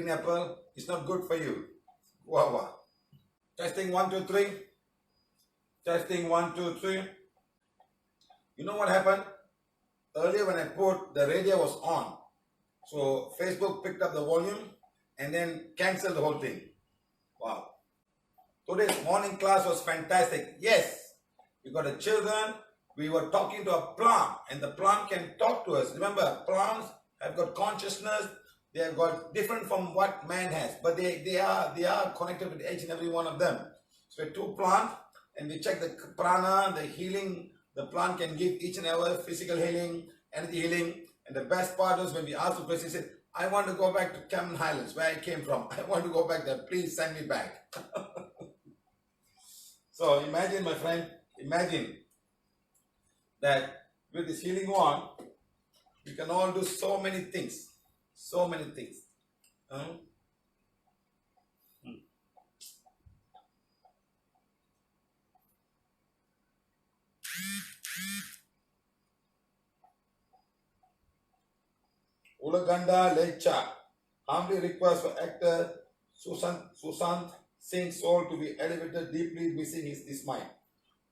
green apple is not good for you. Wow. Testing 1, 2, 3. Testing 1, 2, 3. You know what happened? Earlier when I put, the radio was on. So Facebook picked up the volume and then canceled the whole thing. Wow. Today's morning class was fantastic. Yes, we got the children. We were talking to a plant and the plant can talk to us. Remember, plants have got consciousness. They have got different from what man has, but they are connected with each and every one of them. So we have 2 plants and we check the prana, the healing. The plant can give each and every physical healing, energy healing. And the best part was when we asked the question, he said, I want to go back to Cameron Highlands, where I came from. I want to go back there. Please send me back. So imagine, my friend, imagine that with this healing wand, we can all do so many things. So many things. Ulaganda Lecha humbly requests for actor Sushant Singh's soul to be elevated, deeply missing this mind.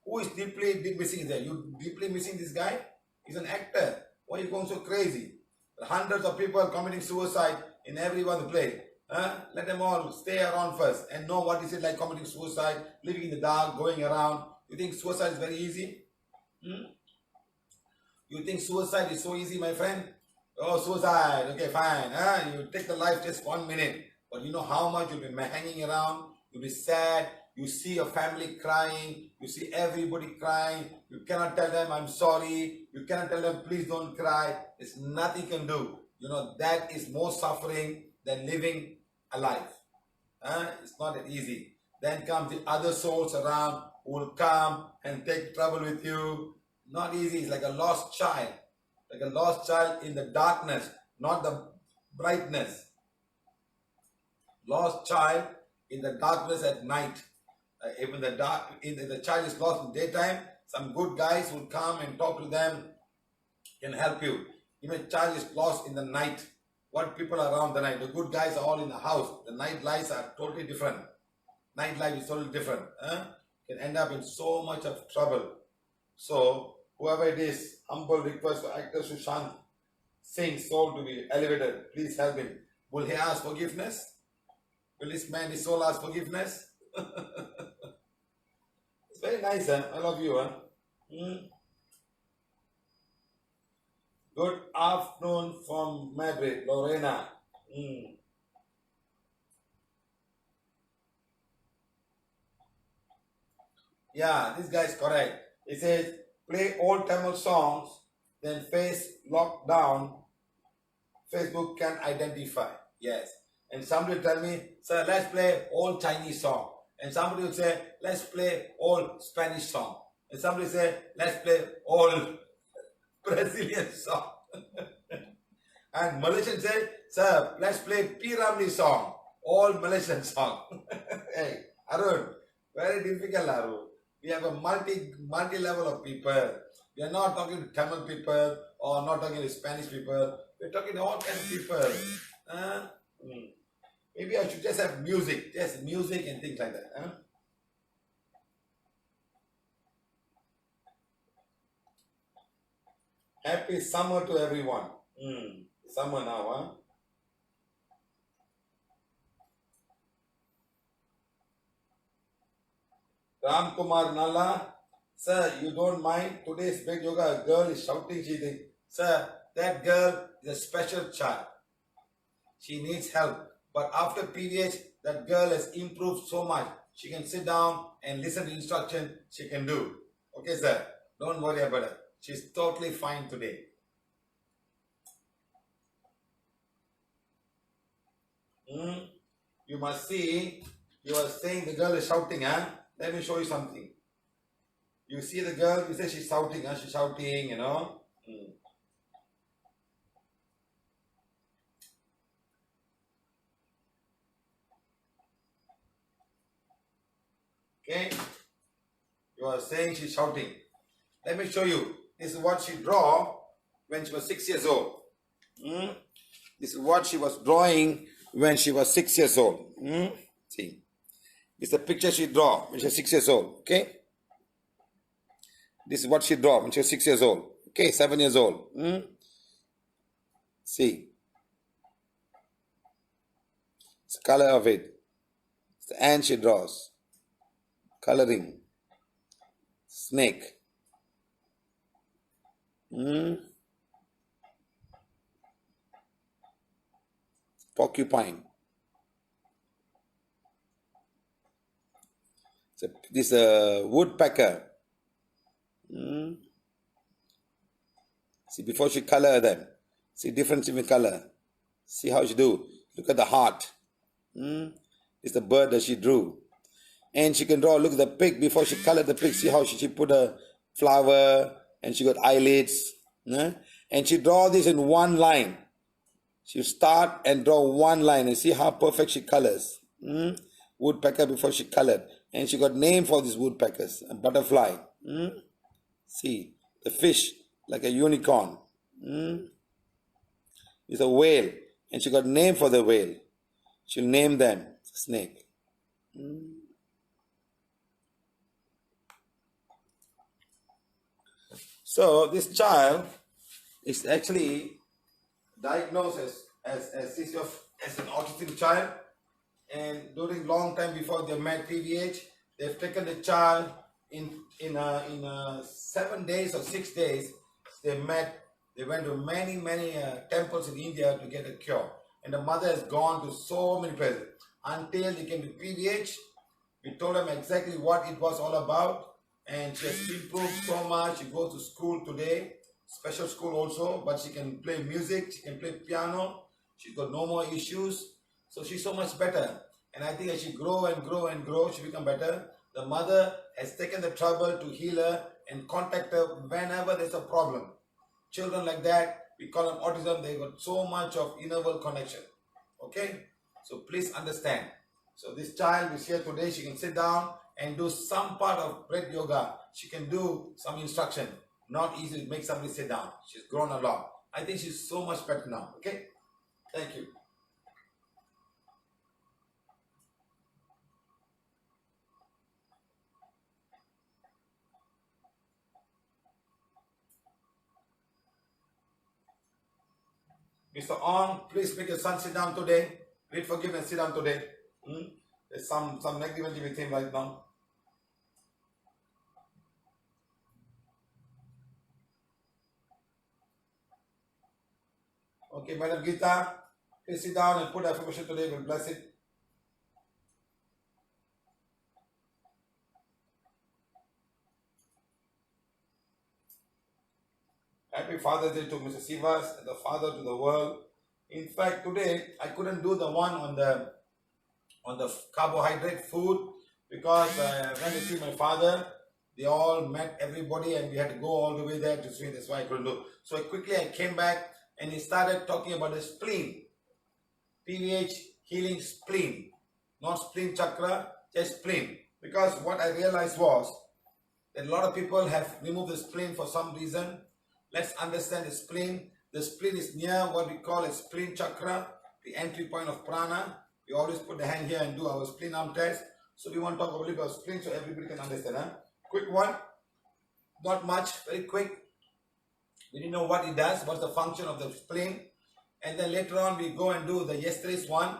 Who is deeply missing there? You deeply missing this guy? He's an actor. Why are you going so crazy? Hundreds of people committing suicide in every one place. Let them all stay around first and know what is it like committing suicide, living in the dark, going around. You think suicide is very easy? You think suicide is so easy, my friend? Oh, suicide, okay, fine. You take the life just 1 minute. But you know how much you'll be hanging around, you'll be sad, you see your family crying, you see everybody crying, you cannot tell them, I'm sorry, you cannot tell them, please don't cry. There's nothing you can do. You know, that is more suffering than living a life. It's not that easy. Then comes the other souls around who will come and take trouble with you. Not easy. It's like a lost child. Like a lost child in the darkness, not the brightness. Lost child in the darkness at night. Even the child is lost in daytime, some good guys will come and talk to them, can help you. Even a child is lost in the night. What people are around the night? The good guys are all in the house. The night lives are totally different. Night life is totally different. Can end up in so much of trouble. So, whoever it is, humble request for actor Sushant Singh's soul to be elevated. Please help him. Will he ask forgiveness? Will this man, his soul, ask forgiveness? It's very nice, huh? I love you, huh? Good afternoon from Madrid, Lorena. Yeah, this guy is correct. He says, play old Tamil songs, then face lockdown, Facebook can identify. Yes. And somebody will tell me, sir, let's play old Chinese song. And somebody will say, let's play old Spanish song. And somebody will say, let's play old Brazilian song. And Malaysian say, sir, let's play P. Ramlee song. Old Malaysian song. Hey, Arun, very difficult, Arun. We have a multi-level of people. We are not talking to Tamil people or not talking to Spanish people. We're talking to all kinds of people. Maybe I should just have music and things like that. Happy summer to everyone. Summer now, Ram Kumar Nalla, sir, you don't mind today's bed yoga? A girl is shouting, she thinks, sir, that girl is a special child. She needs help. But after PVH, that girl has improved so much. She can sit down and listen to instruction. She can do. Okay, sir. Don't worry about her. She's totally fine today. You must see, you are saying the girl is shouting, huh? Let me show you something. You see the girl, you say she's shouting, huh? She's shouting, you know. Okay. You are saying she's shouting. Let me show you. This is what she drew when she was 6 years old. This is what she was drawing when she was 6 years old. See, it's the picture she draw when she was 6 years old. Okay, this is what she draw when she was 6 years old. Okay, 7 years old. See, it's the color of it. It's the ant she draws. Coloring. Snake. Porcupine. This woodpecker. See, before she color them, see difference in color. See how she do. Look at the heart. It's the bird that she drew. And she can draw, look at the pig before she colored the pig. See how she put a flower and she got eyelids. And she draw this in one line. She start and draw one line and see how perfect she colors. Woodpecker before she colored. And she got name for these woodpeckers. A butterfly. See, the fish like a unicorn. It's a whale. And she got name for the whale. She'll name them. Snake. So this child is actually diagnosed as an autistic child, and during long time before they met PVH, they've taken the child in 7 days or 6 days. They went to many temples in India to get a cure, and the mother has gone to so many places until they came to PVH. We told them exactly what it was all about. And she has improved so much. She goes to school today, special school also, but she can play music, she can play piano. She's got no more issues. So she's so much better. And I think as she grow and grow and grow, she become better. The mother has taken the trouble to heal her and contact her whenever there's a problem. Children like that, we call them autism, they got so much of inner world connection. Okay? So please understand. So this child is here today, she can sit down and do some part of bed yoga. She can do some instruction. Not easy to make somebody sit down. She's grown a lot. I think she's so much better now. Okay? Thank you. Mr. On, please make your son sit down today. Please forgive and sit down today. There's some negativity with him right now. Okay, Madam Gita, please sit down and put affirmation today. We'll bless it. Happy Father's Day to Mr.Siva, the father to the world. In fact, today I couldn't do the one on the carbohydrate food because when I see my father, they all met everybody and we had to go all the way there to see. That's why I couldn't do. So quickly I came back and he started talking about the spleen. PVH healing spleen. Not spleen chakra, just spleen. Because what I realized was that a lot of people have removed the spleen for some reason. Let's understand the spleen. The spleen is near what we call a spleen chakra, the entry point of prana. We always put the hand here and do our spleen arm test. So we want to talk a little bit about spleen so everybody can understand. Quick one. Not much, very quick. We didn't know what it does, what's the function of the spleen. And then later on we go and do the yesterday's one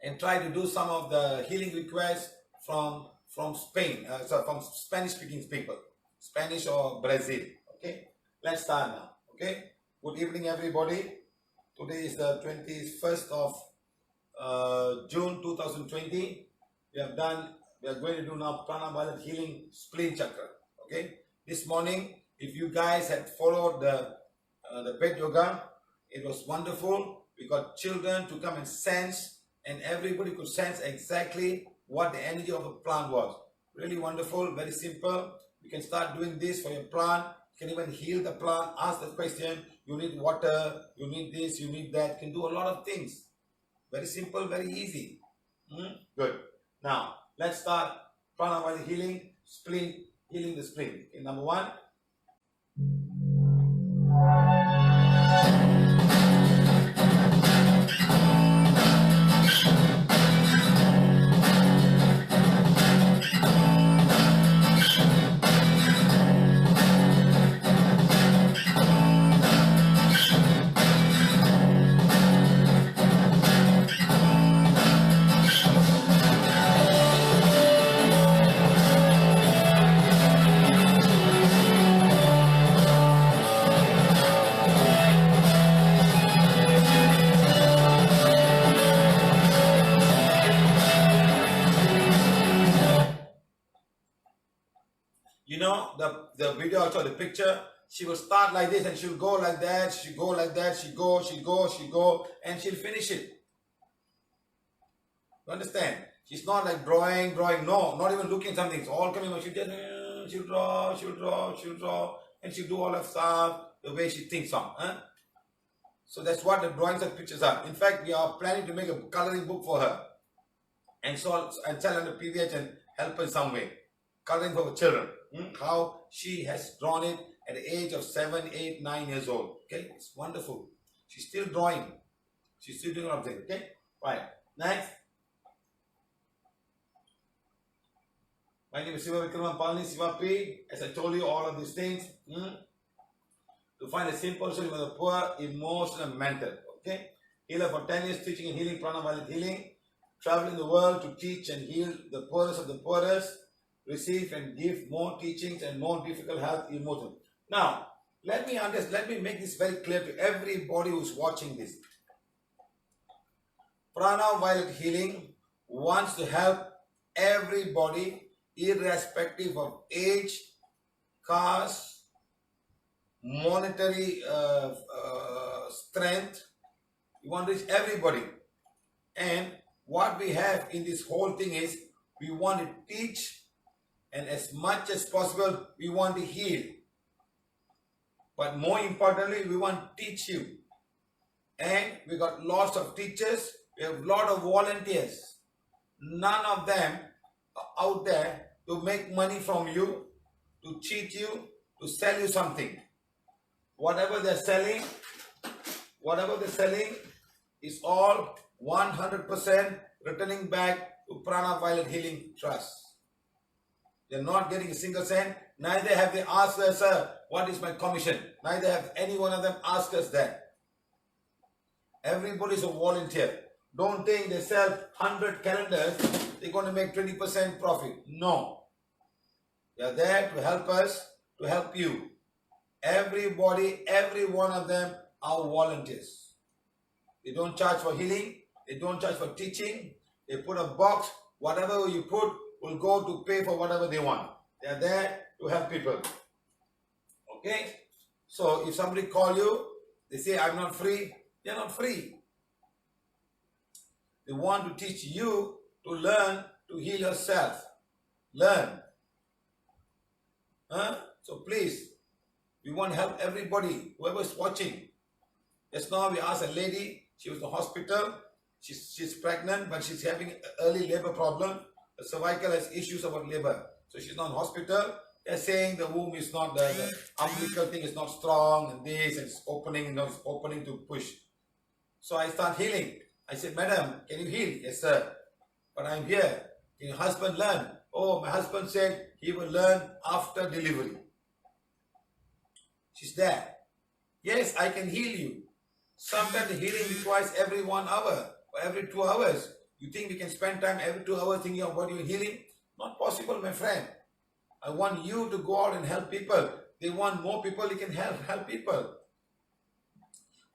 and try to do some of the healing requests from Spain, from Spanish speaking people, Spanish or Brazil. Okay, let's start now. Okay, good evening everybody. Today is the 21st of June 2020. We are going to do now Prana healing spleen chakra. Okay, this morning, if you guys had followed the bed yoga, it was wonderful. We got children to come and sense, and everybody could sense exactly what the energy of the plant was. Really wonderful, very simple. You can start doing this for your plant. You can even heal the plant. Ask the question, you need water, you need this, you need that. You can do a lot of things. Very simple, very easy. Good. Now, let's start Prana healing, spleen, healing the spleen. Okay, number one. the video also, the picture, she will start like this and she'll go like that, she'll go like that, she'll go, and she'll finish it. You understand? She's not like drawing, no, not even looking at something. It's all coming out. She'll draw, and she'll do all that stuff the way she thinks of. So that's what the drawings and pictures are. In fact, we are planning to make a coloring book for her and sell under PVH and help her in some way. Coloring for children. How she has drawn it at the age of 7, 8, 9 years old. Okay, it's wonderful. She's still drawing. She's still doing a lot of things. Okay, right. Next. My name is Siva Vikraman Palani, Siva P. As I told you, all of these things. To find a simple solution for the poor, emotional, and mental. Okay? Healer for 10 years, teaching and healing, Prana Violet healing. Traveling the world to teach and heal the poorest of the poorest. Receive and give more teachings and more difficult health emotions. Now, let me make this very clear to everybody who's watching this. Prana Violet healing wants to help everybody, irrespective of age, caste, monetary strength. We want to reach everybody. And what we have in this whole thing is we want to teach, and as much as possible we want to heal. But more importantly, we want to teach you. And we got lots of teachers, we have a lot of volunteers. None of them are out there to make money from you, to cheat you, to sell you something. Whatever they're selling is all 100% returning back to Prana Violet Healing Trust. They're not getting a single cent. Neither have they asked us, sir, what is my commission? Neither have any one of them asked us that. Everybody is a volunteer. Don't think they sell 100 calendars, they're going to make 20% profit. No. They are there to help us, to help you. Everybody, every one of them are volunteers. They don't charge for healing. They don't charge for teaching. They put a box. Whatever you put will go to pay for whatever they want. They are there to help people. Okay? So if somebody call you, they say, I'm not free. They're not free. They want to teach you to learn to heal yourself. Learn. So please, we want to help everybody, whoever is watching. Just now we asked a lady, she was in the hospital, she's pregnant, but she's having early labor problem. The cervical has issues about labor. So she's not in hospital. They're saying the womb is not, the umbilical thing is not strong, and this, and it's opening, it's opening to push. So I start healing. I said, madam, can you heal? Yes, sir. But I'm here. Can your husband learn? Oh, my husband said he will learn after delivery. She's there. Yes, I can heal you. Sometimes the healing requires every 1 hour or every 2 hours. You think we can spend time every 2 hours thinking about your healing? Not possible, my friend. I want you to go out and help people. They want more people, you can help people.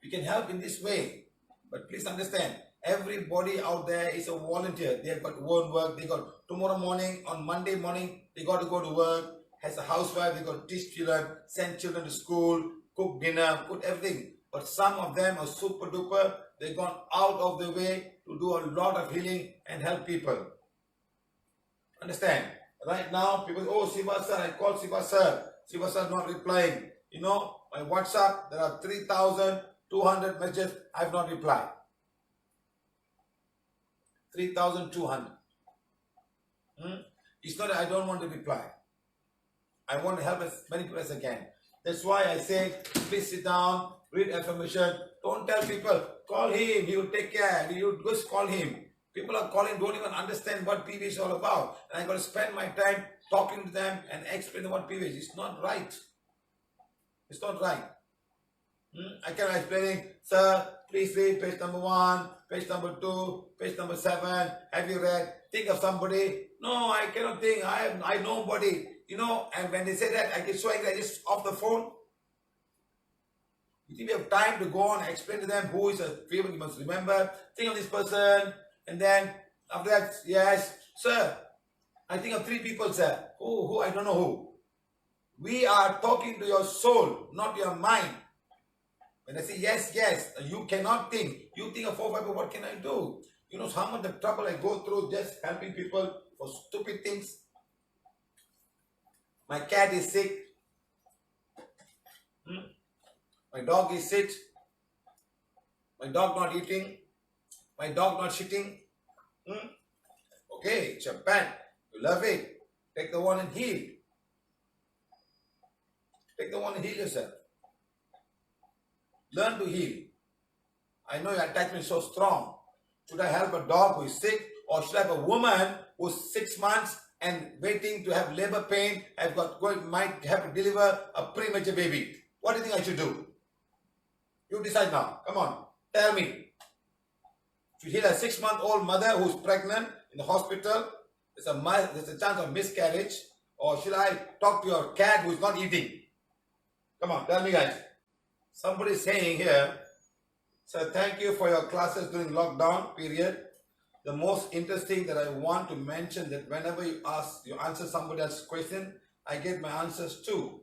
We can help in this way. But please understand, everybody out there is a volunteer. They have got own work. They got tomorrow morning, on Monday morning, they got to go to work. As a housewife, they got to teach children, send children to school, cook dinner, cook everything. But some of them are super duper. They've gone out of the way to do a lot of healing and help people. Understand? Right now, people say, oh, Siva sir, I called Siva sir. Siva sir not replying. You know, my WhatsApp, there are 3,200 messages I have not replied. 3,200. It's not that I don't want to reply. I want to help as many people as I can. That's why I say, please sit down, read affirmation. Don't tell people, call him, he will take care. You just call him. People are calling, don't even understand what PVH is all about. And I got to spend my time talking to them and explaining what PVH is. It's not right. It's not right. I cannot explaining, sir, please read page number 1, page number 2, page number 7. Have you read? Think of somebody. No, I cannot think. I know nobody. You know, and when they say that, I get so angry, I just off the phone. You think we have time to go on and explain to them who is a people you must remember. Think of this person. And then after that, yes, sir, I think of 3 people, sir. Who? I don't know who. We are talking to your soul, not your mind. When I say yes, yes, you cannot think. You think of 4-5, what can I do? You know how much the trouble I go through just helping people for stupid things. My cat is sick. My dog is sick. My dog not eating. My dog not shitting. Okay, it's your pet. You love it. Take the one and heal. Take the one and heal yourself. Learn to heal. I know your attachment is so strong. Should I help a dog who is sick, or should I have a woman who's 6 months and waiting to have labor pain, might have to deliver a premature baby? What do you think I should do? You decide now. Come on, tell me. Should heal a 6-month-old mother who's pregnant in the hospital? There's a chance of miscarriage. Or should I talk to your cat who's not eating? Come on, tell me, guys. Somebody is saying here, sir, thank you for your classes during lockdown period. The most interesting that I want to mention that whenever you answer somebody else's question, I get my answers too.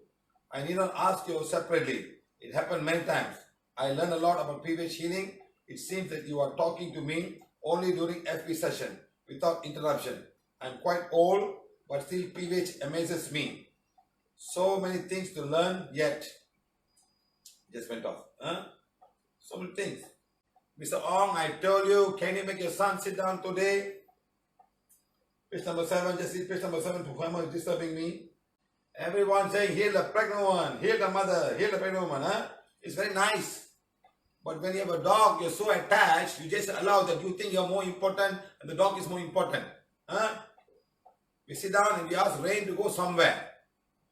I need not ask you separately. It happened many times. I learned a lot about PVH healing. It seems that you are talking to me only during FP session without interruption. I'm quite old, but still PVH amazes me. So many things to learn yet. Just went off. So many things. Mr. Ong, I told you, can you make your son sit down today? Page number 7, just see page number 7 to whoever is disturbing me. Everyone saying, heal the pregnant one, heal the mother, heal the pregnant woman. It's very nice. But when you have a dog, you're so attached, you just allow that you think you're more important and the dog is more important. We sit down and we ask Rain to go somewhere.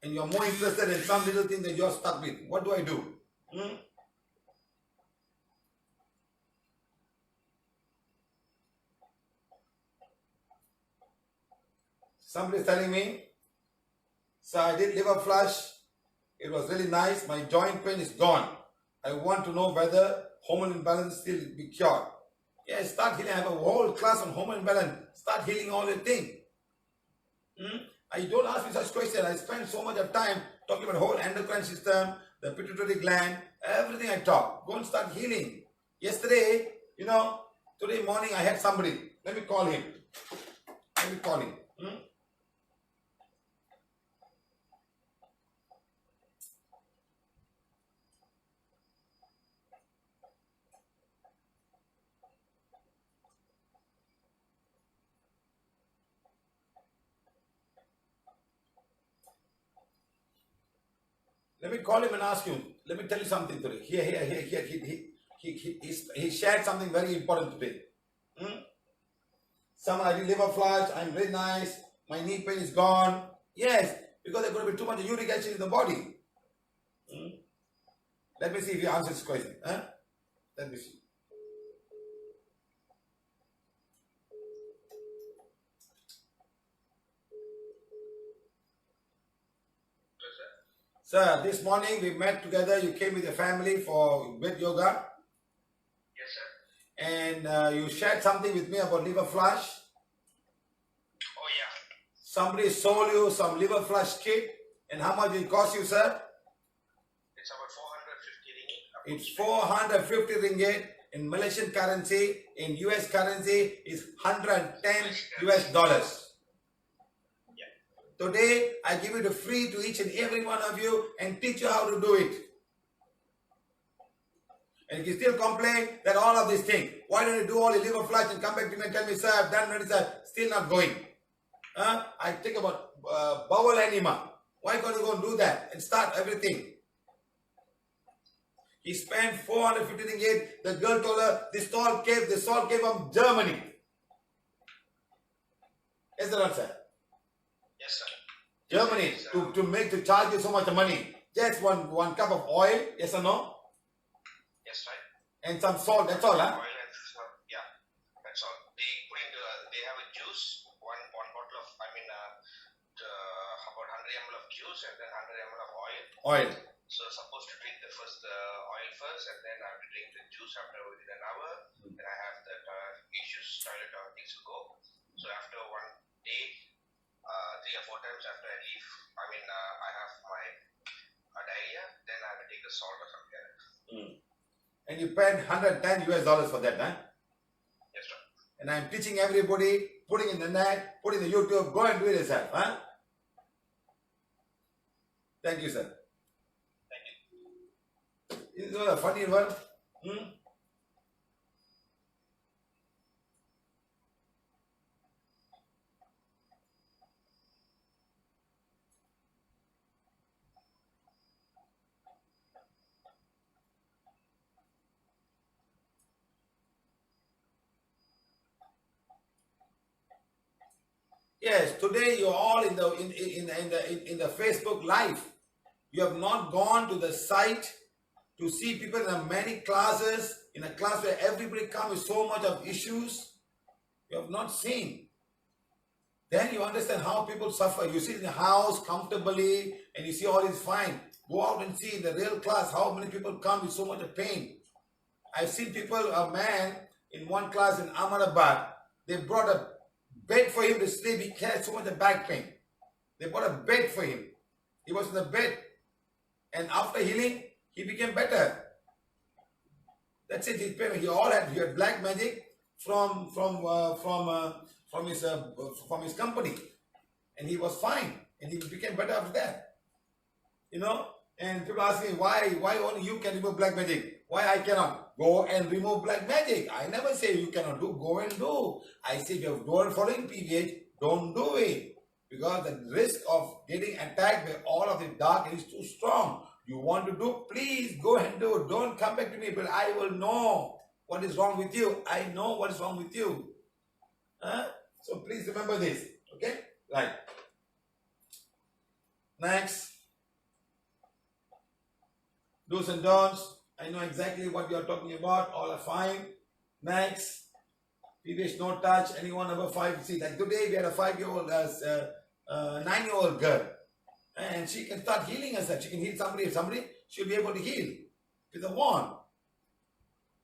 And you're more interested in some little thing that you're stuck with. What do I do? Somebody is telling me, so I did liver flush. It was really nice. My joint pain is gone. I want to know whether hormone imbalance still be cured. Yeah, start healing. I have a whole class on hormone imbalance. Start healing all your things. I don't ask me such questions. I spend so much of time talking about the whole endocrine system, the pituitary gland, everything I talk. Go and start healing. Yesterday, today morning I had somebody. Let me call him. Let me call him and ask him. Let me tell you something today. He shared something very important today. I did liver flush. I'm very nice. My knee pain is gone. Yes, because there's going to be too much uric acid in the body. Let me see if he answers this question. Let me see. Sir, this morning we met together. You came with your family for Bed Yoga. Yes, sir. And you shared something with me about liver flush. Oh, yeah. Somebody sold you some liver flush kit. And how much it cost you, sir? It's about 450 ringgit. It's 450 ringgit. In Malaysian currency, in US currency, is 110 US dollars. Today, I give it free to each and every one of you and teach you how to do it. And if you still complain that all of these things, why don't you do all the liver flush and come back to me and tell me, sir, I've done it, sir, still not going. I think about bowel enema. Why can't you go and do that and start everything? He spent 450 ringgit. The girl told her, this salt came from Germany. Is that right, sir? Yes, sir. Germany, to charge you so much money. Just one cup of oil, yes or no? Yes, right. And some salt, that's all, huh? Oil and salt, yeah, that's all. They have a juice, one bottle of, about 100 ml of juice and then 100 ml of oil. Oil. So supposed to drink the oil first, and then I have to drink the juice after within an hour. Then I have the toilet things to go. So after one day, 3 or 4 times after I leave. I have my diarrhea, then I will take the salt or something like that. And you paid $110 for that, huh? Yes, sir. And I'm teaching everybody, putting in the net, putting in the YouTube, go and do it yourself, huh? Thank you, sir. Thank you. Is it a funny one? Yes, today you're all in the Facebook Live. You have not gone to the site to see people in many classes, in a class where everybody comes with so much of issues. You have not seen. Then you understand how people suffer. You sit in the house comfortably and you see all is fine. Go out and see in the real class how many people come with so much of pain. I've seen people, a man in one class in Ahmedabad, they brought a bed for him to sleep. He had so much of back pain. They brought a bed for him. He was in the bed. And after healing, he became better. That's it. He had black magic from his company, and he was fine, and he became better after that. You know. And people ask me why only you can remove black magic? Why I cannot? Go and remove black magic. I never say you cannot do. Go and do. I say if you are following PVH, don't do it, because the risk of getting attacked by all of the dark is too strong. You want to do, please go and do it. Don't come back to me, but I will know what is wrong with you. I know what is wrong with you. So please remember this. Okay? Right. Next. Do's and don'ts. I know exactly what you are talking about. All are fine. Next. PVH no touch. Anyone over 5. See, like today we had a 5-year-old, 9-year-old girl. And she can start healing herself. She can heal somebody. If somebody, she'll be able to heal with a wand,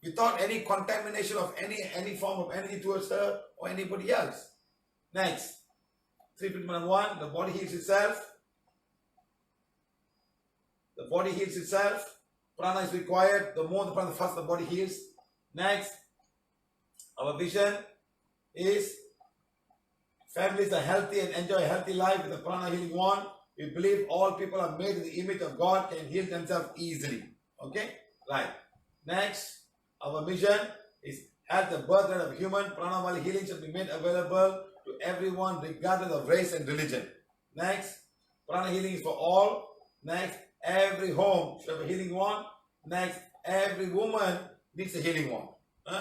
without any contamination of any form of energy towards her or anybody else. Next, 3.1, the body heals itself. The body heals itself. Prana is required. The more the prana, the faster the body heals. Next, our vision is families are healthy and enjoy a healthy life with the prana healing wand. We believe all people are made in the image of God, can heal themselves easily. Okay? Right. Next, our mission is at the birth rate of human, Prana healing shall be made available to everyone regardless of race and religion. Next, Prana healing is for all. Next, every home should have a healing wand. Next, every woman needs a healing wand.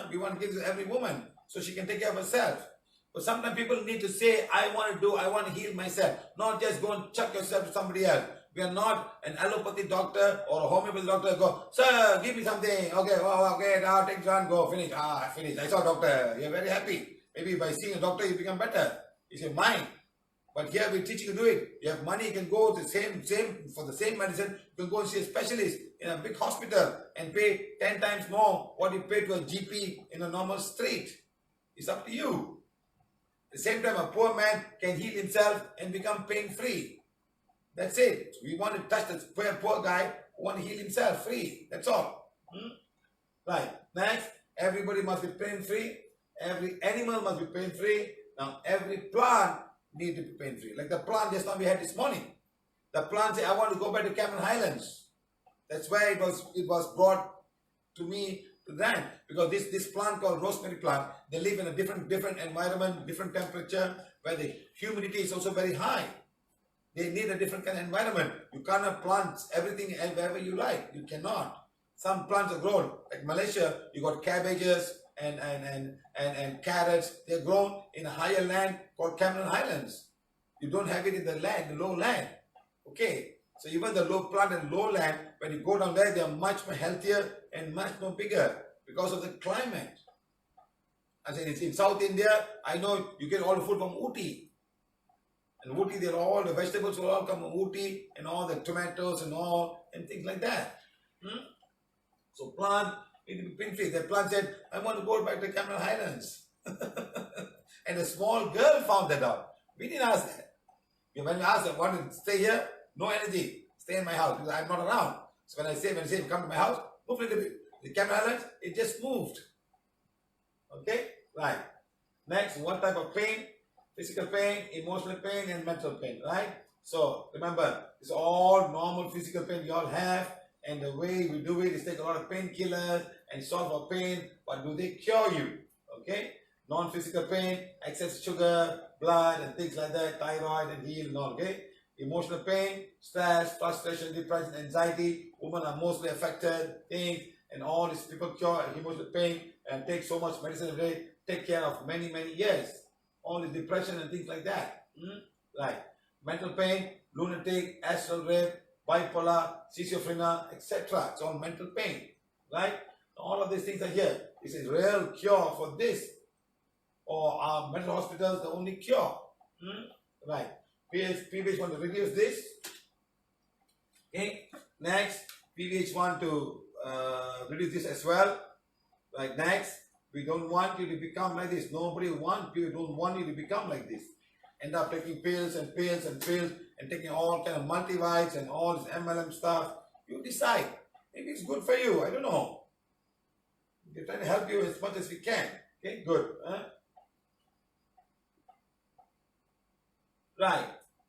We want to give to every woman so she can take care of herself. But sometimes people need to say, I want to heal myself. Not just go and chuck yourself to somebody else. We are not an allopathy doctor or a homeopathy doctor. Go, sir, give me something. Okay, okay, now take one, go, finish. Finish. I saw a doctor. You're very happy. Maybe by seeing a doctor, you become better. It's your mind. But here we teach you to do it. You have money, you can go to for the same medicine. You can go and see a specialist in a big hospital and pay 10 times more what you pay to a GP in a normal street. It's up to you. At the same time, a poor man can heal himself and become pain-free. That's it. We want to touch the poor guy who wants to heal himself free. That's all. Right. Next, everybody must be pain-free. Every animal must be pain-free. Now, every plant needs to be pain-free. Like the plant just now we had this morning. The plant said, I want to go back to Cameron Highlands. That's where it was brought to me to Gland, because this plant called rosemary plant, they live in a different environment, different temperature, where the humidity is also very high. They need a different kind of environment. You cannot plant everything wherever you like. You cannot. Some plants are grown, like Malaysia, you got cabbages and carrots. They're grown in a higher land called Cameron Highlands. You don't have it in the low land. Okay. So even the low plant and low land, when you go down there, they are much more healthier and much more bigger because of the climate. I said, it's in South India, I know you get all the food from Ooty. And Ooty, the vegetables will all come from Ooty, and all the tomatoes and things like that. So plant, it will be pain-free. The plant said, I want to go back to Cameron Highlands. And a small girl found that out. We didn't ask that. When you ask them, want to stay here? No energy. Stay in my house because I'm not around. So when I say, come to my house, move a little bit. The camera highlights, it just moved. Okay? Right. Next, what type of pain? Physical pain, emotional pain, and mental pain. Right? So remember, it's all normal physical pain you all have. And the way we do it is take a lot of painkillers and solve our pain. But do they cure you? Okay? Non-physical pain, excess sugar, blood, and things like that, thyroid and heal and all. Okay? Emotional pain, stress, frustration, depression, anxiety. Women are mostly affected. Things and all these people cure emotional pain and take so much medicine a day, take care of many years. All the depression and things like that. Right. Mental pain, lunatic, astral rape, bipolar, schizophrenia, etc. It's all mental pain. Right? All of these things are here. This is real cure for this. Or our mental hospitals, the only cure. Right. PVH want to reduce this. Okay. Next, PVH want to reduce this as well. Like next, we don't want you to become like this. Nobody wants you. Don't want you to become like this. End up taking pills and pills and pills and taking all kind of multivites and all this MLM stuff. You decide. Maybe it's good for you. I don't know. We're trying to help you as much as we can. Okay, good. Right.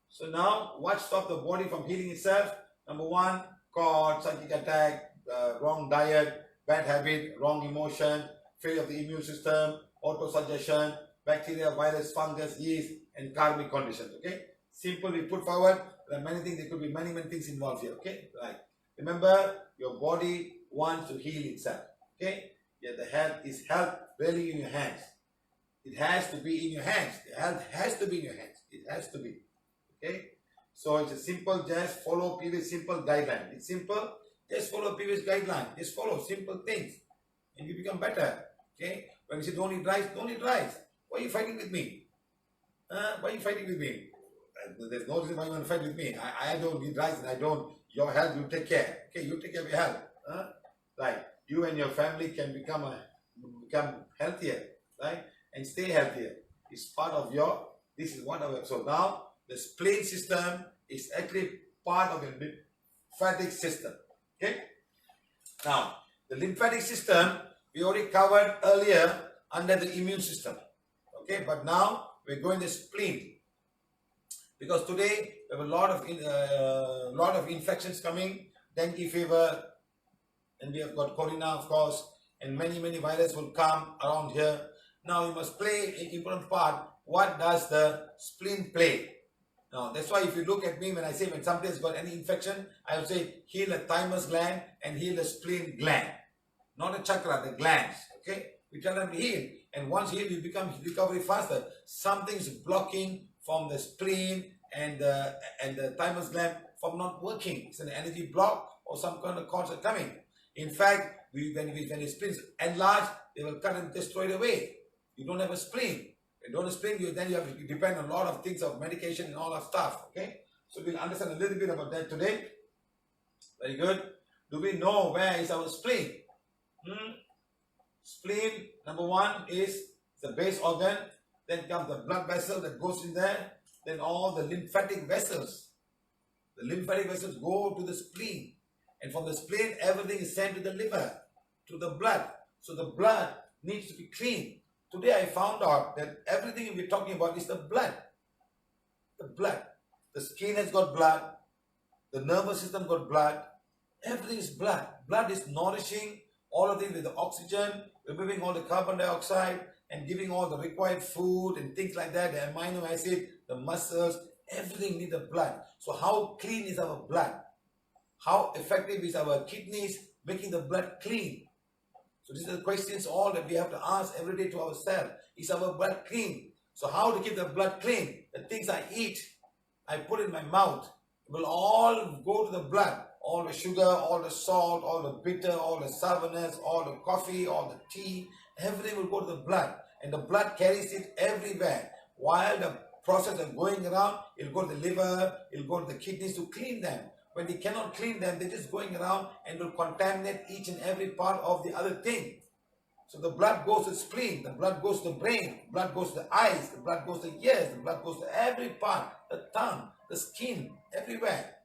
So now, what stops the body from healing itself? Number one, called psychic attack, wrong diet, bad habit, wrong emotion, failure of the immune system, autosuggestion, bacteria, virus, fungus, yeast, and karmic conditions. Okay? Simple, we put forward. There are many things, there could be many things involved here. Okay? Right. Remember, your body wants to heal itself. Okay? Yeah, the health really in your hands. It has to be in your hands. The health has to be in your hands. It has to be. Okay? So it's a simple, just follow PVH simple guideline. It's simple, just follow PVH guideline. Just follow simple things. And you become better. Okay? When you say don't eat rice, don't eat rice. Why are you fighting with me? Why are you fighting with me? There's no reason why you want to fight with me. I don't eat rice and I don't. Your health, you take care. Okay, you take care of your health. Right. You and your family can become healthier. Right? And stay healthier. It's part of your, this is one of it. So now, the spleen system is actually part of your lymphatic system. Okay? Now, the lymphatic system, we already covered earlier under the immune system. Okay? But now, we're going to spleen. Because today, we have a lot of infections coming, dengue fever, and we have got corona, of course, and many viruses will come around here. Now, you must play an important part. What does the spleen play? Now, that's why if you look at me, when I say when somebody has got any infection, I will say heal the thymus gland and heal the spleen gland. Not the chakra, the glands. Okay? We tell them to heal. And once healed, you become recovery faster. Something's blocking from the spleen and the thymus gland from not working. It's an energy block or some kind of cords are coming. In fact, when the spleen is enlarged, they will cut and destroy it away. You don't have a spleen. If you don't have a spleen, then you have to depend on a lot of things of medication and all that stuff. Okay? So we'll understand a little bit about that today. Very good. Do we know where is our spleen? Spleen, number one, is the base organ. Then comes the blood vessel that goes in there. Then all the lymphatic vessels. The lymphatic vessels go to the spleen. And from the spleen, everything is sent to the liver, to the blood. So the blood needs to be clean. Today I found out that everything we're talking about is the blood. The blood. The skin has got blood. The nervous system got blood. Everything is blood. Blood is nourishing all of things with the oxygen, removing all the carbon dioxide, and giving all the required food and things like that, the amino acid, the muscles, everything needs the blood. So how clean is our blood? How effective is our kidneys making the blood clean? So these are the questions all that we have to ask every day to ourselves. Is our blood clean? So how to keep the blood clean? The things I eat, I put in my mouth, will all go to the blood. All the sugar, all the salt, all the bitter, all the sourness, all the coffee, all the tea, everything will go to the blood. And the blood carries it everywhere. While the process of going around, it will go to the liver, it will go to the kidneys to clean them. When they cannot clean them, they're just going around and will contaminate each and every part of the other thing. So the blood goes to the spleen, the blood goes to the brain, the blood goes to the eyes, the blood goes to the ears, the blood goes to every part, the tongue, the skin, everywhere.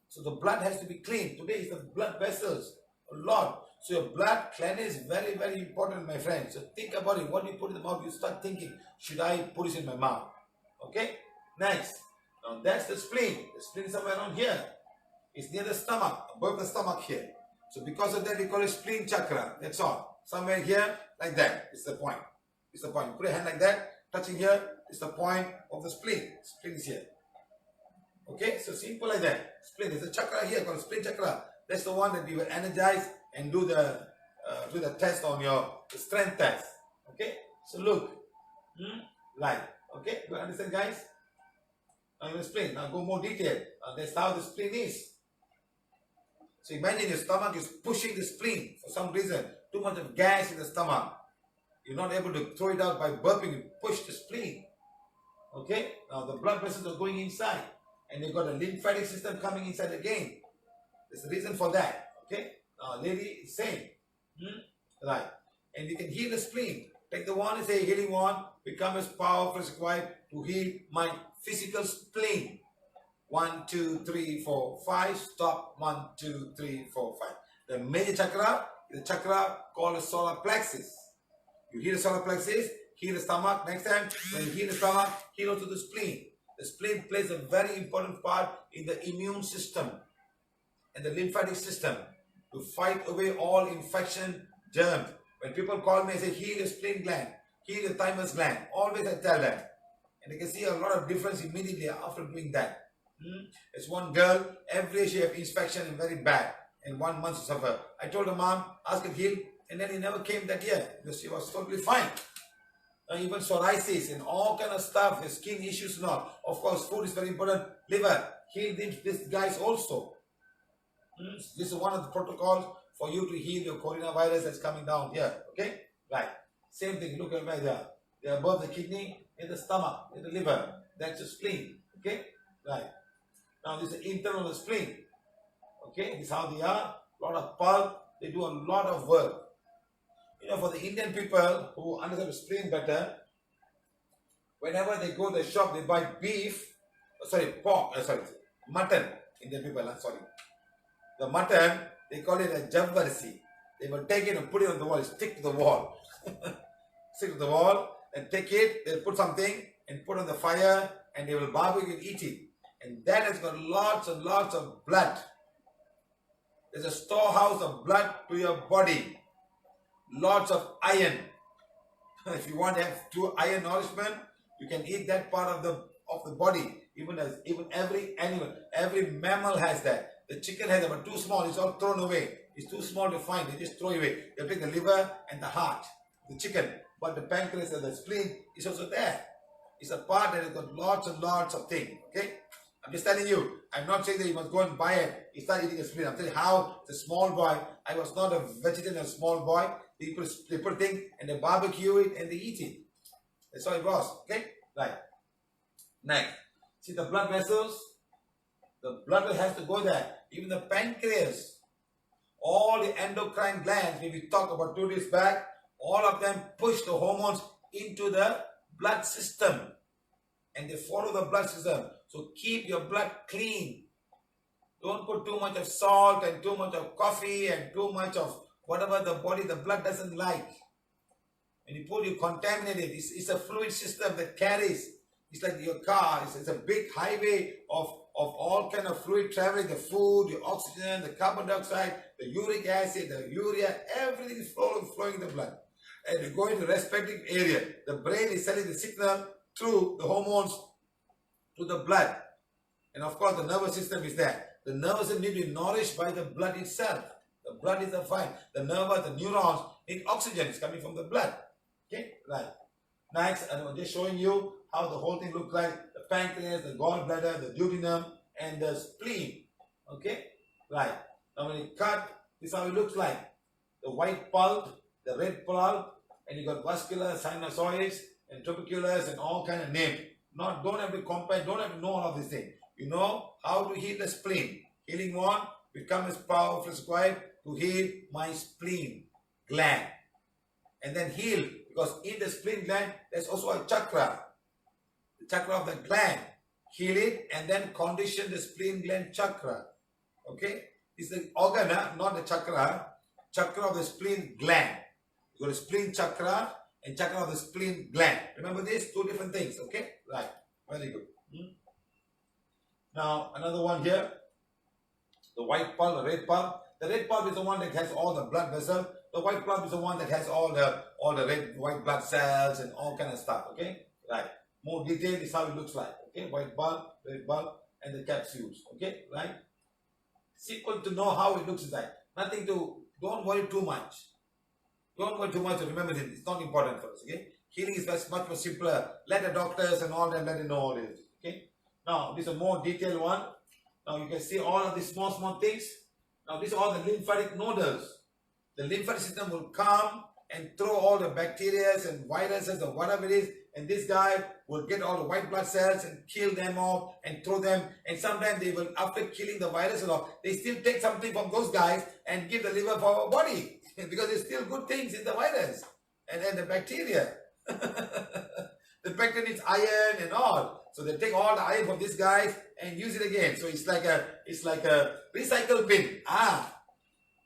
So the blood has to be clean. Today is the blood vessels a lot. So your blood cleanliness is very, very important, my friends. So think about it. What you put in the mouth, you start thinking, should I put it in my mouth? Okay? Next. Now that's the spleen. The spleen is somewhere around here. It's near the stomach, above the stomach here. So because of that, we call it spleen chakra. That's all. Somewhere here, like that. It's the point. It's the point. Put your hand like that, touching here. It's the point of the spleen. Spleen is here. Okay? So simple like that. Spleen. There's a chakra here called spleen chakra. That's the one that we will energize and do the test on your strength test. Okay? So look. Right. Okay? You understand, guys? Now you explain. Now go more detail. That's how the spleen is. So imagine your stomach is pushing the spleen for some reason. Too much of gas in the stomach. You're not able to throw it out by burping. You push the spleen. Okay? Now the blood vessels are going inside. And you've got a lymphatic system coming inside again. There's a reason for that. Okay? Now lady is saying. Right. And you can heal the spleen. Take the one and say, healing one, become as powerful as required to heal my physical spleen. 1, 2, 3, 4, 5. Stop. 1, 2, 3, 4, 5. The major chakra is the chakra called the solar plexus. You heal the solar plexus, heal the stomach. Next time, when you heal the stomach, heal also the spleen. The spleen plays a very important part in the immune system and the lymphatic system to fight away all infection germs. When people call me and say, heal your spleen gland, heal your thymus gland, always I tell them. And you can see a lot of difference immediately after doing that. It's one girl, every day she had infection and very bad. And 1 month she suffered. I told her mom, ask her to heal. And then he never came that year because she was totally fine. Even psoriasis and all kind of stuff, the skin issues and all. Of course, food is very important. Liver, heal these guys also. This is one of the protocols for you to heal your coronavirus that's coming down here. Okay? Right. Same thing. Look at right there. They're above the kidney, in the stomach, in the liver. That's the spleen. Okay? Right. Now this is internal of the spleen. Okay? This is how they are. A lot of pulp. They do a lot of work. You know, for the Indian people who understand the spleen better, whenever they go to the shop, they buy mutton. Indian people, the mutton, they call it a javarsi. They will take it and put it on the wall, stick to the wall. Stick to the wall, and take it, they'll put something and put on the fire, and they will barbecue and eat it. And that has got lots and lots of blood. There's a storehouse of blood to your body. Lots of iron. If you want to have true iron nourishment, you can eat that part of the body. Even every animal, every mammal has that. The chicken has it, but too small. It's all thrown away. It's too small to find. They just throw it away. They take the liver and the heart, the chicken. But the pancreas and the spleen is also there. It's a part that has got lots and lots of things. Okay? I'm just telling you. I'm not saying that you must go and buy it. You start eating a spleen. I'm telling you how the small boy. I was not a vegetarian, a small boy. They put things and they barbecue it and they eat it. That's how it was. Okay? Right. Next. See the blood vessels? The blood has to go there. Even the pancreas. All the endocrine glands, when we talked about 2 days back, all of them push the hormones into the blood system. And they follow the blood system. So keep your blood clean. Don't put too much of salt and too much of coffee and too much of whatever the blood doesn't like. When you contaminate it. It's a fluid system that carries. It's like your car. It's a big highway of all kind of fluid traveling. The food, the oxygen, the carbon dioxide, the uric acid, the urea, everything is flowing in the blood. And you go into the respective area. The brain is sending the signal through the hormones to the blood. And of course the nervous system is there. The nervous system needs to be nourished by the blood itself. The blood is the fine. The nerves, the neurons need oxygen. It's coming from the blood. Okay? Right. Next, I'm just showing you how the whole thing looks like. The pancreas, the gallbladder, the duodenum, and the spleen. Okay? Right. Now when you cut, this is how it looks like. The white pulp, the red pulp, and you got vascular, sinusoids, and tuberculous, and all kind of names. Don't have to compare, don't have to know all of these things. You know how to heal the spleen. Healing one, become as powerful as required to heal my spleen gland. And then heal, because in the spleen gland, there's also a chakra. The chakra of the gland. Heal it and then condition the spleen gland chakra. Okay? It's the organ, not the chakra. Chakra of the spleen gland. You got a spleen chakra and chakra of the spleen gland. Remember this? Two different things. Okay? Right. Very good. Now, another one here. The white pulp, the red pulp. The red pulp is the one that has all the blood vessels. The white pulp is the one that has all the red, white blood cells and all kind of stuff. Okay? Right. More detailed is how it looks like. Okay? White bulb, red bulb, and the capsules. Okay? Right? Simple to know how it looks like. Nothing to, don't worry too much. Don't worry too much to remember this. It's not important for us. Okay? Healing is much more simpler. Let the doctors and all that, let them know all this. Okay? Now, this is a more detailed one. Now, you can see all of these small things. Now, these are all the lymphatic nodules. The lymphatic system will come and throw all the bacteria and viruses or whatever it is, and this guy will get all the white blood cells and kill them off and throw them. And sometimes they will, after killing the virus off, they still take something from those guys and give the liver for our body because there's still good things in the virus and the bacteria. The bacteria needs iron and all, so they take all the iron from these guys and use it again. So it's like a recycle bin.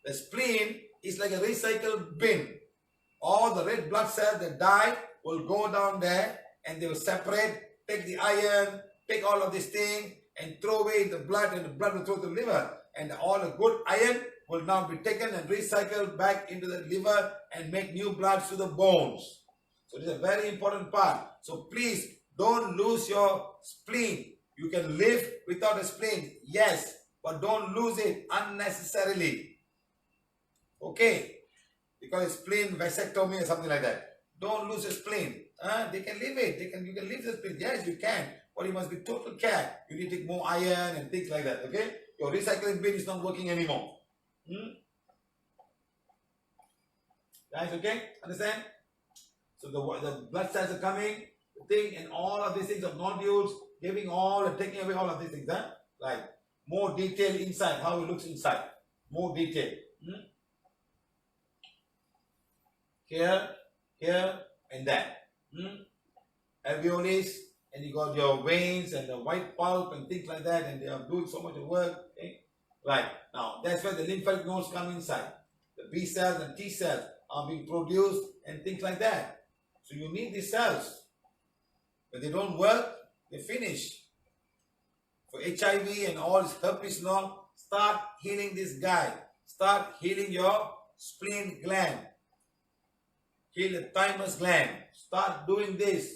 The spleen is like a recycle bin. All the red blood cells that die will go down there and they will separate, take the iron, take all of this thing and throw away the blood, and the blood will throw to the liver. And all the good iron will now be taken and recycled back into the liver and make new blood to the bones. So this is a very important part. So please don't lose your spleen. You can live without a spleen, yes, but don't lose it unnecessarily. Okay? Because spleen vasectomy or something like that. Don't lose your spleen. They can leave it. You can leave the spleen. Yes, you can. But you must be total care. You need to take more iron and things like that. Okay? Your recycling bin is not working anymore. Guys, okay? Understand? So the blood cells are coming, the thing, and all of these things of nodules, taking away all of these things. Right? More detail inside, how it looks inside. More detail. Here, and that. Alveoles, and you got your veins and the white pulp and things like that, and they are doing so much work. Okay? Right. Now, that's where the lymphatic nodes come inside. The B cells and T cells are being produced and things like that. So you need these cells. When they don't work, they finish. For HIV and all this herpes and all, start healing this guy. Start healing your spleen gland. Heal the thymus gland. Start doing this.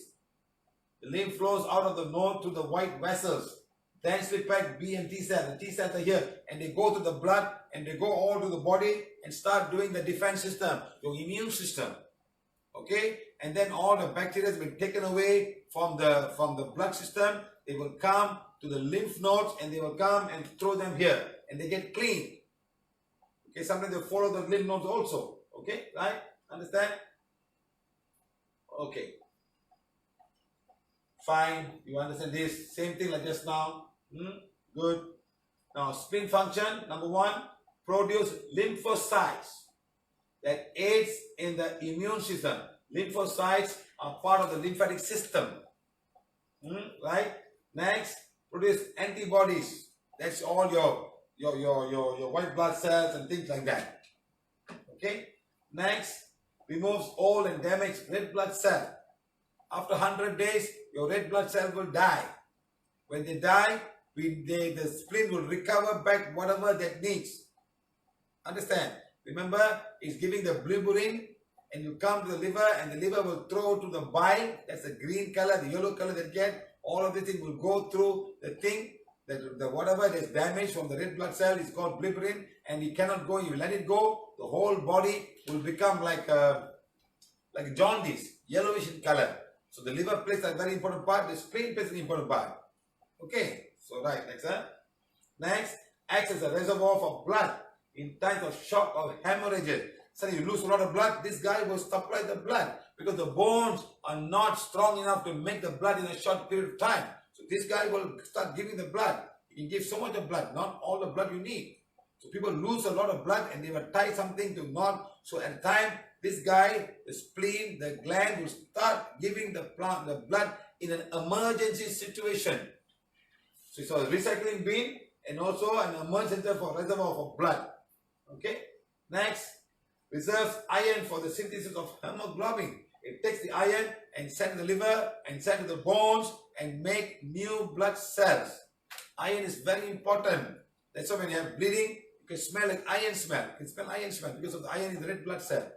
The lymph flows out of the node to the white vessels. Densely packed B and T cells. The T cells are here and they go to the blood and they go all to the body and start doing the defense system, your immune system. Okay? And then all the bacteria have been taken away from the blood system. They will come to the lymph nodes and they will come and throw them here and they get clean. Okay? Sometimes they follow the lymph nodes also. Okay? Right? Understand? Okay. Fine. You understand this? Same thing like just now. Good. Now, spleen function, number one, produce lymphocytes that aids in the immune system. Lymphocytes are part of the lymphatic system. Right? Next, produce antibodies. That's all your white blood cells and things like that. Okay? Next, removes old and damaged red blood cell. After 100 days, your red blood cell will die. When they die, the spleen will recover back whatever that needs. Understand? Remember, it's giving the blubberin, and you come to the liver, and the liver will throw to the bile. That's the green color, the yellow color that get. All of the thing will go through the thing. The whatever is damaged from the red blood cell is called blubberin, and it cannot go. You let it go, the whole body will become like a jaundice, yellowish in color. So the liver plays a very important part. The spleen plays an important part. Okay. So right, next, acts as a reservoir for blood in times of shock or hemorrhages. So you lose a lot of blood, this guy will supply the blood because the bones are not strong enough to make the blood in a short period of time. So this guy will start giving the blood. He can give so much of blood, not all the blood you need. So people lose a lot of blood and they will tie something to not So at the time, this guy, the spleen, the gland will start giving the blood in an emergency situation. So it's a recycling bin and also an emergency for reservoir for blood. Okay. Next, reserves iron for the synthesis of hemoglobin. It takes the iron and sends to the liver and sends to the bones and make new blood cells. Iron is very important. That's why when you have bleeding, you can smell like iron smell. You can smell iron smell because of the iron in the red blood cell.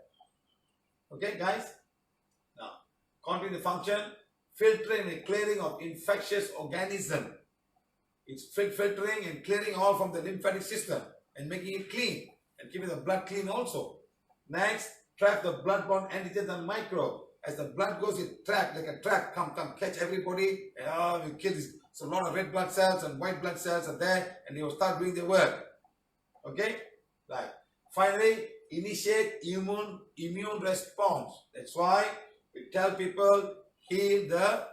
Okay, guys? Now, continue the function. Filtering and clearing of infectious organism. It's filtering and clearing all from the lymphatic system and making it clean and keeping the blood clean also. Next, trap the bloodborne antigens and microbe. As the blood goes, it track like a track. Come, catch everybody. And, you kill this. So a lot of red blood cells and white blood cells are there, and they will start doing their work. Okay, right. Finally, initiate immune response. That's why we tell people heal the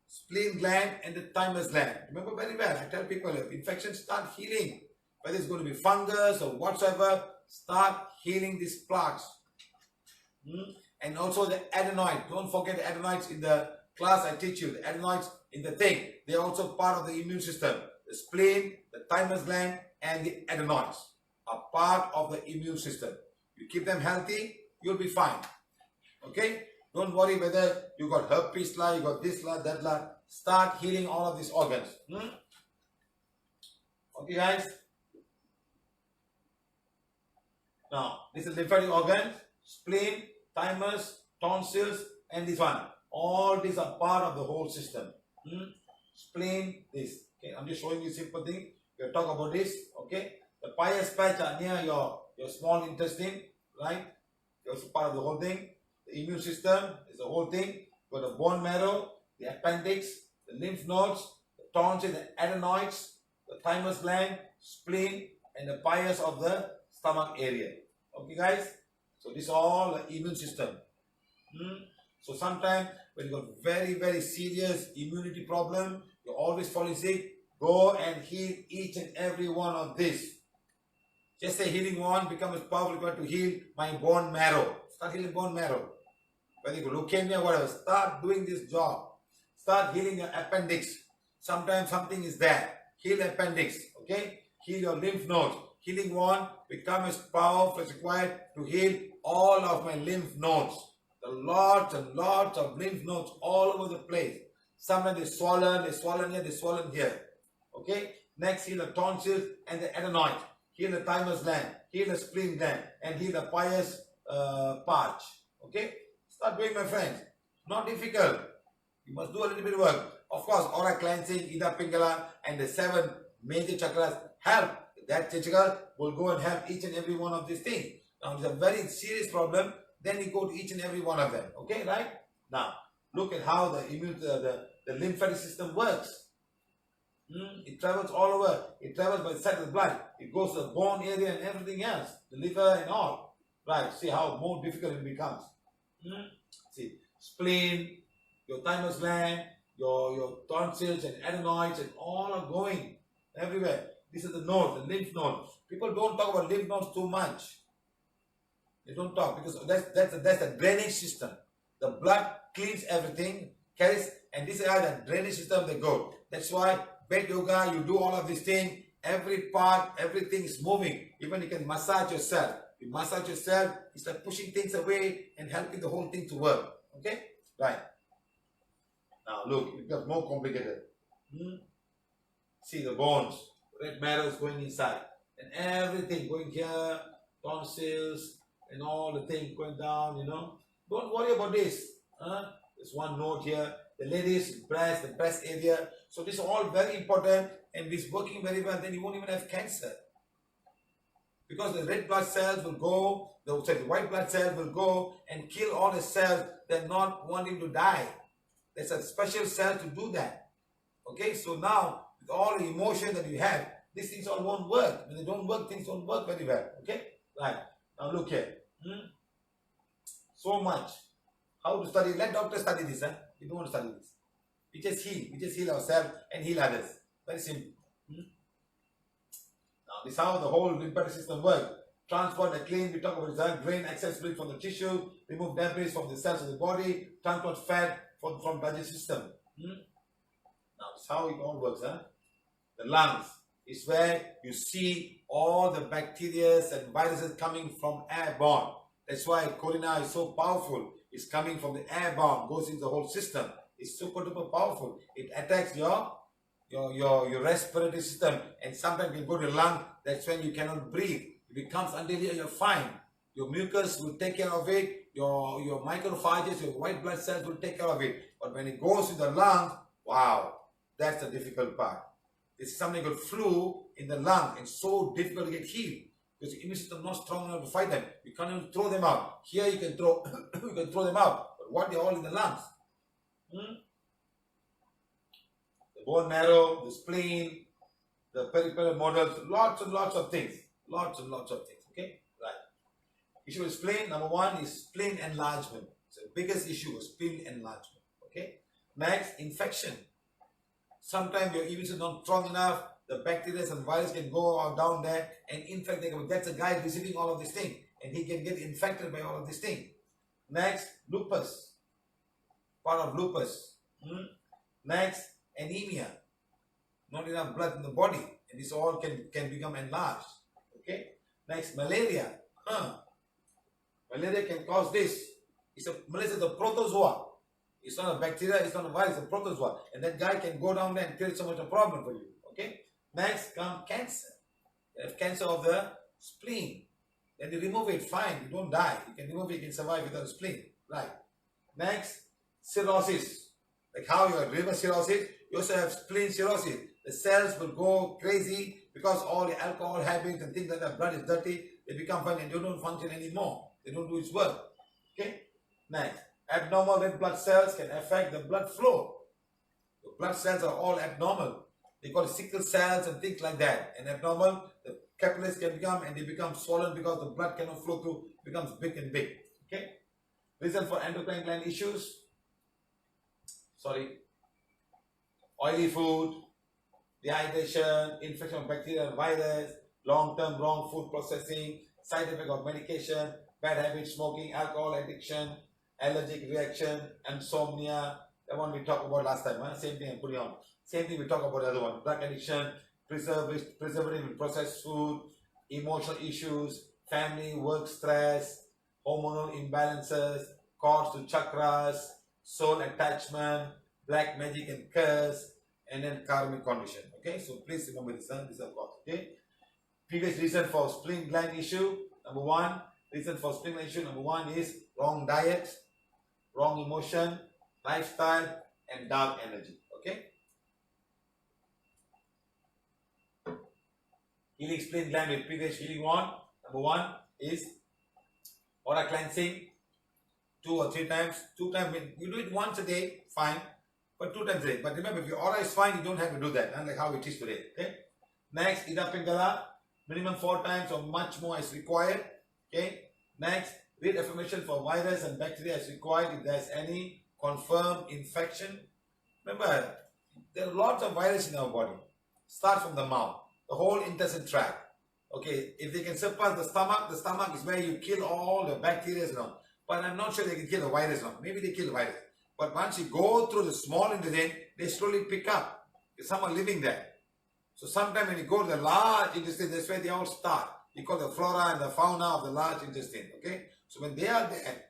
spleen gland and the thymus gland. Remember very well. I tell people if infections start healing, whether it's going to be fungus or whatsoever, start healing these plaques. And also the adenoid. Don't forget the adenoids in the class I teach you. The adenoids in the thing. They are also part of the immune system. The spleen, the thymus gland, and the adenoids are part of the immune system. You keep them healthy, you'll be fine. Okay? Don't worry whether you got herpes, you got this, that. Start healing all of these organs. Okay, guys? Now, this is lymphatic organs, spleen, thymus, tonsils, and this one. All these are part of the whole system. Spleen, this. Okay, I'm just showing you simple thing. We'll talk about this. Okay, the pious patch are near your small intestine, right? It's also part of the whole thing. The immune system is the whole thing. Got the bone marrow, the appendix, the lymph nodes, the tonsils, the adenoids, the thymus gland, spleen, and the pious of the stomach area. Okay, guys. So this is all the immune system. So sometimes when you got very, very serious immunity problem, you're always falling sick, go and heal each and every one of this. Just say healing one becomes powerful to heal my bone marrow. Start healing bone marrow. Whether you got leukemia, whatever, start doing this job. Start healing your appendix. Sometimes something is there. Heal the appendix. Okay? Heal your lymph nodes. Healing one becomes powerful as required to heal all of my lymph nodes. The lots and lots of lymph nodes all over the place. Sometimes they're swollen here, they're swollen here. Okay? Next, heal the tonsils and the adenoids. Heal the thymus gland, heal the spleen gland, and heal the pious patch. Okay? Start doing, my friends. Not difficult. You must do a little bit of work. Of course, aura cleansing, Ida Pingala, and the 7 major chakras help. That chakra will go and help each and every one of these things. Now, it's a very serious problem. Then you go to each and every one of them. Okay, right? Now, look at how the lymphatic system works. It travels all over. It travels by the side of the blood. It goes to the bone area and everything else. The liver and all. Right, see how more difficult it becomes. See, spleen, your thymus gland, your tonsils and adenoids and all are going everywhere. This is the node, the lymph node. People don't talk about lymph nodes too much. They don't talk because that's the drainage system. The blood cleans everything, carries, and this is how the drainage system they go. That's why bed yoga, you do all of these things, every part, everything is moving. Even you can massage yourself. You massage yourself, it's like pushing things away and helping the whole thing to work. Okay? Right. Now look, it becomes more complicated. See the bones, red marrow is going inside. And everything going here, tonsils, and all the things going down, you know. Don't worry about this. There's one note here. The ladies' breast, the breast area. So this is all very important and it's working very well. Then you won't even have cancer. Because the red blood cells will go, the white blood cells will go and kill all the cells that are not wanting to die. There's a special cell to do that. Okay, so now with all the emotion that you have, these things all won't work. When they don't work, things don't work very well. Okay, right. Now look here. So much. How to study? Let doctors study this. You don't want to study this. We just heal. We just heal ourselves and heal others. Very simple. Now this is how the whole lymphatic system works. transport the clean, we talk about design, drain excess fluid from the tissue, remove debris from the cells of the body, transport fat from digestive system. Now, that's how it all works. The lungs is where you see all the bacteria and viruses coming from airborne. That's why corona is so powerful. It's coming from the airborne, goes into the whole system. It's super duper powerful. It attacks your respiratory system, and sometimes you go to the lung. That's when you cannot breathe. If it comes until here, you're fine. Your mucus will take care of it. Your macrophages, your white blood cells will take care of it. But when it goes to the lungs, wow, that's the difficult part. It's something called flu in the lung, and so difficult to get healed because the immune system is not strong enough to fight them. You can't even throw them out. Here you can throw, you can throw them out. But what they're all in the lungs? The bone marrow, the spleen, the peripheral models, lots and lots of things. Lots and lots of things. Okay, right. Issue with spleen, number one is spleen enlargement. It's the biggest issue is spleen enlargement. Okay. Next, infection. Sometimes your immune system is not strong enough. The bacteria and virus can go down there and infect them. That's a guy receiving all of these things, and he can get infected by all of these things. Next, lupus. Part of lupus. Next, anemia. Not enough blood in the body, and this all can become enlarged. Okay. Next, malaria. Malaria can cause this. Malaria is a protozoa. It's not a bacteria, it's not a virus, it's a protozoa. And that guy can go down there and create so much a problem for you. Okay? Next comes cancer. You have cancer of the spleen. Then you remove it, fine, you don't die. You can remove it, you can survive without a spleen. Right. Next, cirrhosis. Like how you have liver cirrhosis, you also have spleen cirrhosis. The cells will go crazy because all the alcohol habits and things like that, blood is dirty, they become fine and they don't function anymore. They don't do its work. Okay? Next. Abnormal red blood cells can affect the blood flow. The blood cells are all abnormal. They call it sickle cells and things like that. And abnormal, the capillaries can become and they become swollen because the blood cannot flow through, becomes big and big. Okay? Reason for endocrine gland issues. Oily food, dehydration, infection of bacteria and virus, long-term wrong food processing, side effect of medication, bad habits, smoking, alcohol addiction, allergic reaction, insomnia. That one we talked about last time. Same thing I'm putting on. Same thing we talk about the other one. Drug addiction, preservative in processed food, emotional issues, family, work stress, hormonal imbalances, caused to chakras, soul attachment, black magic and curse, and then karmic condition. Okay, so please remember this. This is about. Okay. Previous reason for spleen gland issue. Number one is wrong diet, wrong emotion, lifestyle, and dark energy. Okay. Healing spleen gland with PVH healing one. Number one is aura cleansing 2 or 3 times. 2 times, you do it once a day, fine. But 2 times a day. But remember, if your aura is fine, you don't have to do that. Like how it is today. Okay. Next, Ida Pingala, minimum 4 times or much more is required. Okay. Next, read affirmation for virus and bacteria as required if there is any confirmed infection. Remember, there are lots of virus in our body. Start from the mouth, the whole intestine tract. Okay, if they can surpass the stomach is where you kill all the bacteria and all. But I'm not sure they can kill the virus now. Maybe they kill the virus. But once you go through the small intestine, they slowly pick up. There's someone living there. So sometimes when you go to the large intestine, that's where they all start. You call the flora and the fauna of the large intestine. Okay? So when they are there,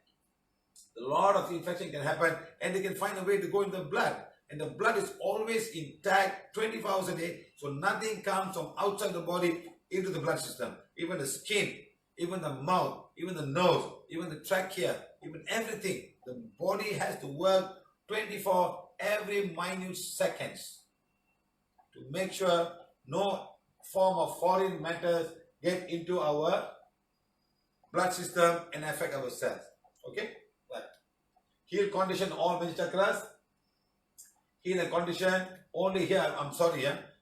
a lot of infection can happen and they can find a way to go in the blood. And the blood is always intact 24 hours a day. So nothing comes from outside the body into the blood system. Even the skin, even the mouth, even the nose, even the trachea, even everything. The body has to work 24 every minute seconds to make sure no form of foreign matters get into our blood system and affect our cells. Okay? Right. Heal condition all major chakras. Heal a condition only here.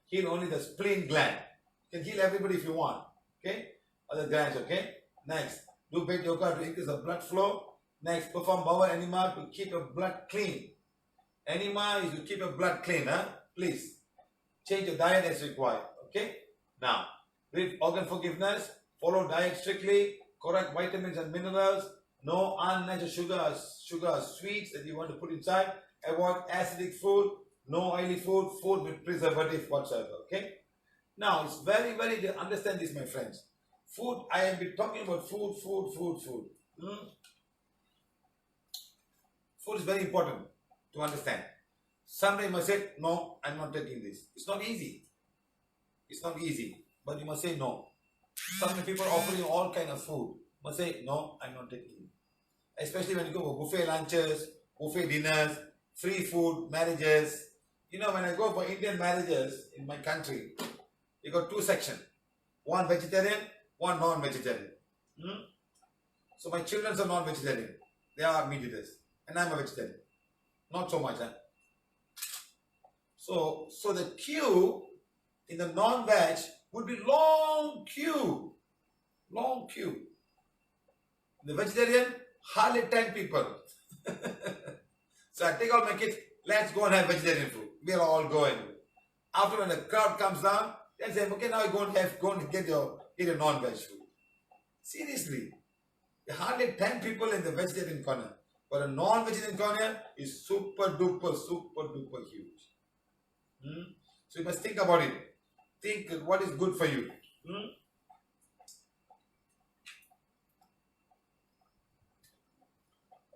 Heal only the spleen gland. You can heal everybody if you want. Okay? Other glands. Okay? Next, do bed yoga to increase the blood flow. Next, perform bowel enema to keep your blood clean. Enema is to keep your blood clean. Please change your diet as required. Okay? Now, read organ forgiveness follow diet strictly, correct vitamins and minerals, no unnatural sugars, sweets that you want to put inside, avoid acidic food, no oily food, food with preservative whatsoever. Okay? Now, it's very, very to understand this, my friends. Food, I have been talking about food. Food is very important to understand. Somebody must say, no, I'm not taking this. It's not easy. It's not easy. But you must say no. Some people offer you all kind of food. You must say, no, I'm not taking it. Especially when you go for buffet lunches, buffet dinners, free food, marriages. You know, when I go for Indian marriages in my country, you got two sections. One vegetarian, one non-vegetarian. So my children are non-vegetarian. They are meat eaters. And I'm a vegetarian. Not so much, huh? So the queue in the non-veg would be long queue. Long queue. The vegetarian, hardly 10 people. So I take all my kids, let's go and have vegetarian food. We'll all go and after when the crowd comes down, they'll say, okay, now you go and get your non-veg food. Seriously. There are hardly 10 people in the vegetarian corner. But a non-vegetarian corner is super duper huge. So you must think about it. Think what is good for you.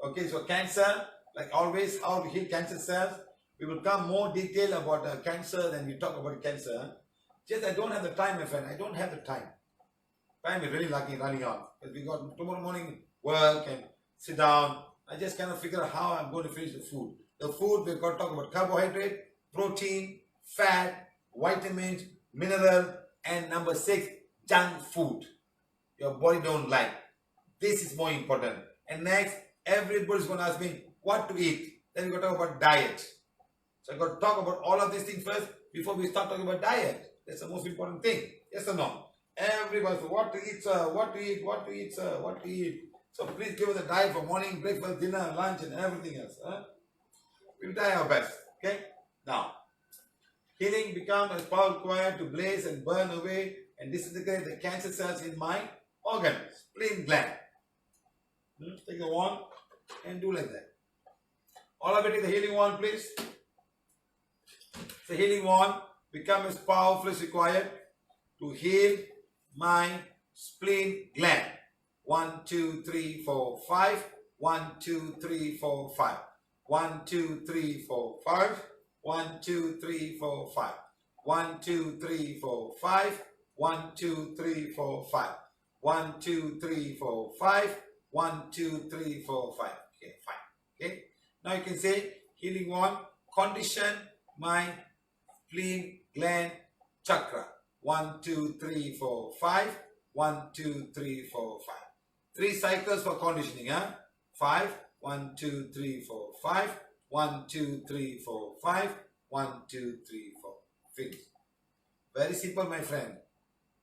Okay, so cancer, like always, how to heal cancer cells. We will come more detail about cancer than we talk about cancer. Just I don't have the time, my friend. I don't have the time. Time is really lucky running out. Because we got tomorrow morning work and sit down. I just cannot figure out how I'm going to finish the food. The food, we've got to talk about carbohydrate, protein, fat, vitamins, mineral, and number 6, junk food. Your body don't like. This is more important. And next, everybody's going to ask me what to eat. Then we're going to talk about diet. So I've got to talk about all of these things first before we start talking about diet. That's the most important thing. Yes or no? Everybody says, what to eat, sir? What to eat? What to eat, sir? What to eat? So please give us a diet for morning, breakfast, dinner, lunch, and everything else. We'll try our best. Okay? Now, healing becomes as power required to blaze and burn away and disintegrate the cancer cells in my organ, spleen gland. Take the wand and do like that. All of it is the healing wand, please. The healing wand becomes as powerful as required to heal my spleen gland. 1, 2, 3, 4, 5. 1, 2, 3, 4, 5. 1, 2, 3, 4, 5. 1, 2, 3, 4, 5. 1, 2, 3, 4, 5. 1, 2, 3, 4, 5. 1, 2, 3, 4, 5. 1, 2, 3, 4, 5. Okay, fine. Okay. Now you can say healing wand, condition my spleen gland chakra. 1, 2, 3, 4, 5. 1, 2, 3, 4, 5. 3 cycles for conditioning, huh? 5, 1, 2, 3, 4, 5. 1, 2, 3, 4, 5. 1, 2, 3, 4. Finish. Very simple, my friend.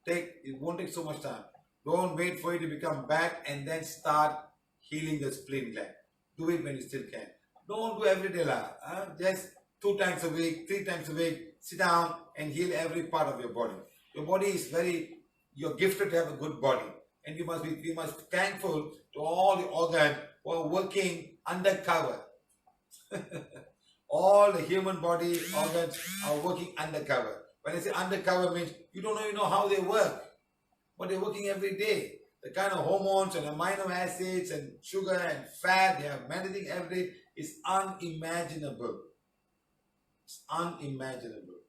It won't take so much time. Don't wait for it to become bad and then start healing the spleen gland. Do it when you still can. Don't do every day, just 2 times a week, 3 times a week. Sit down and heal every part of your body. Your body is you're gifted to have a good body. And you must be thankful to all the organs who are working undercover. All the human body organs are working undercover. When I say undercover means you don't even know how they work. But they're working every day. The kind of hormones and amino acids and sugar and fat they are managing every day is unimaginable. It's unimaginable.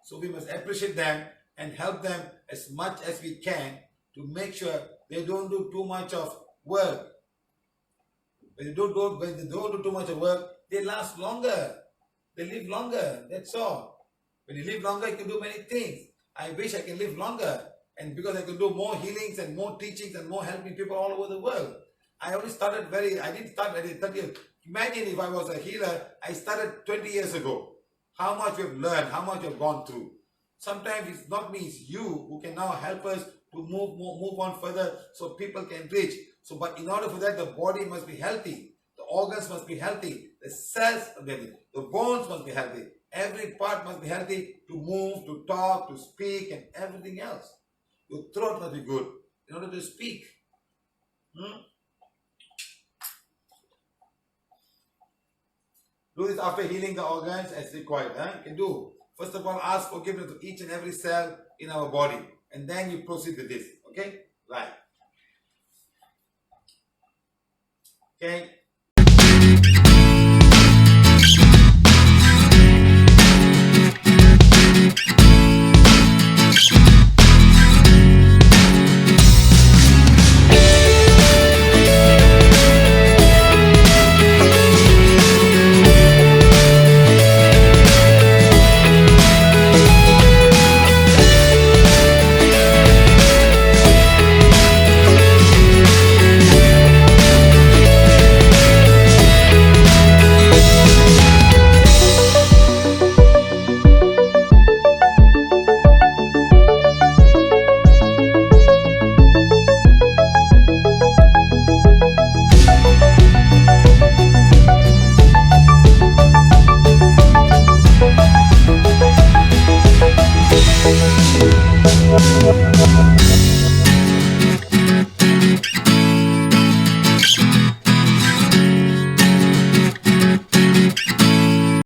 So we must appreciate them and help them as much as we can to make sure they don't do too much of work. When they don't do too much of work, they last longer. They live longer. That's all. When you live longer, you can do many things. I wish I can live longer. And because I can do more healings and more teachings and more helping people all over the world. I didn't start at 30 years. Imagine if I was a healer, I started 20 years ago. How much we've learned, how much we've gone through. Sometimes it's not me, it's you who can now help us to move on further so people can reach. But in order for that, the body must be healthy. The organs must be healthy. The cells, the bones must be healthy. Every part must be healthy to move, to talk, to speak, and everything else. Your throat must be good in order to speak. Do this after healing the organs as required. You can do. First of all, ask forgiveness to each and every cell in our body. And then you proceed with this. Okay? Right. Okay?